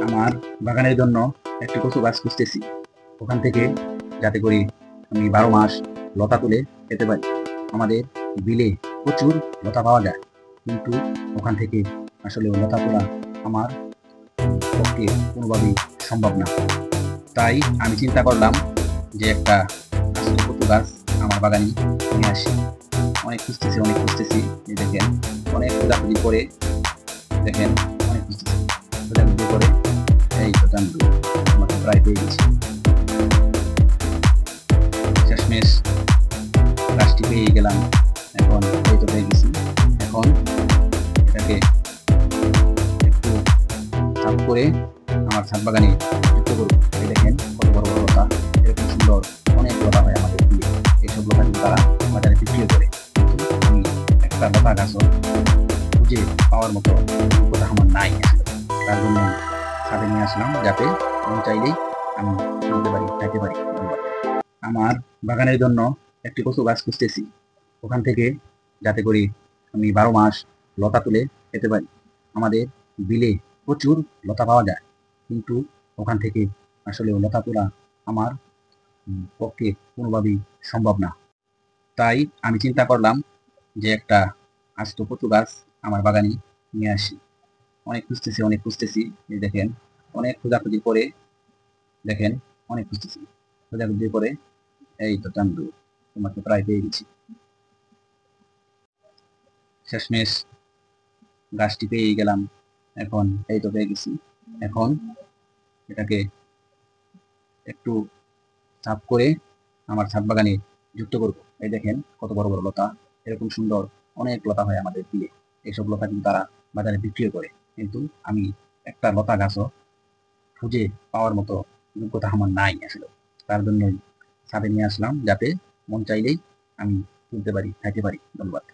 আমার বাগানের জন্য একটি কচু গাছ খুঁজতেছি, ওখান থেকে যাতে করে আমি 12 মাস লতা তুলে খেতে পারি। আমাদের বিলে প্রচুর লতা পাওয়া যায়, কিন্তু ওখান থেকে আসলে লতা তোলা আমার পক্ষে কোনোভাবেই সম্ভব না। তাই আমি চিন্তা করলাম যে একটা আস্ত কচু গাছ আমার বাগানে নিয়ে আসি। অনেক খুঁজতেছি, এই দেখেন, অনেক খোঁজাখুঁজি করে দেখেন, অনেক খুঁজতেছি, খোঁজাখুঁজি করে এই তো জানতো আমাকে প্রায় পেয়ে গেছি। শেষমেশ গাছটি পেয়ে গেলাম। এখন এই তো পেয়ে গেছি। এখন এটাকে একটু চাপ করে আমার ছাদ বাগানে যুক্ত করবো। এই দেখেন কত বড় বড় লতা, এরকম সুন্দর অনেক লতা হয় আমাদের দিয়ে। এইসব লতা কিন্তু তারা বাজারে বিক্রিও করে, কিন্তু আমি একটা লতা গাছও খুঁজে পাওয়ার মতো যোগ্যতা আমার নাই আসলে। তার জন্য ছাদে নিয়ে আসলাম, যাতে মন চাইলেই আমি তুলতে পারি, খাইতে পারি। ধন্যবাদ। আমার বাগানের জন্য একটি কচু গাছ খুঁজতেছি, ওখান থেকে যাতে করে আমি 12 মাস লতা তুলে খেতে পারি। আমাদের বিলে প্রচুর লতা পাওয়া যায়, কিন্তু ওখান থেকে আসলে লতা তোলা আমার পক্ষে কোনোভাবেই সম্ভব না। তাই আমি চিন্তা করলাম যে একটা আস্ত কচু গাছ আমার বাগানে নিয়ে আসি। অনেক খুঁজতেছি, এই দেখেন, অনেক খোঁজাখুঁজি করে দেখেন, অনেক খুঁজতেছি, খোঁজাখুঁজি করে এই তো চান্দু তোমাকে প্রায় পেয়ে গেছি। শেষমেশ গাছটি পেয়ে গেলাম। এখন এই তো পেয়ে গেছি। এখন এটাকে একটু চাপ করে আমার ছাদ বাগানে যুক্ত করব। এই দেখেন কত বড় বড় লতা, এরকম সুন্দর অনেক লতা হয় আমাদের দিয়ে। এইসব লতা কিন্তু তারা বাজারে বিক্রিও করে, কিন্তু আমি একটা লতা গাছও খুঁজে পাওয়ার মতো যোগ্যতা আমার নাই আসলে। তার জন্যই ছাদে নিয়ে আসলাম, যাতে মন চাইলেই আমি তুলতে পারি, খাইতে পারি। ধন্যবাদ।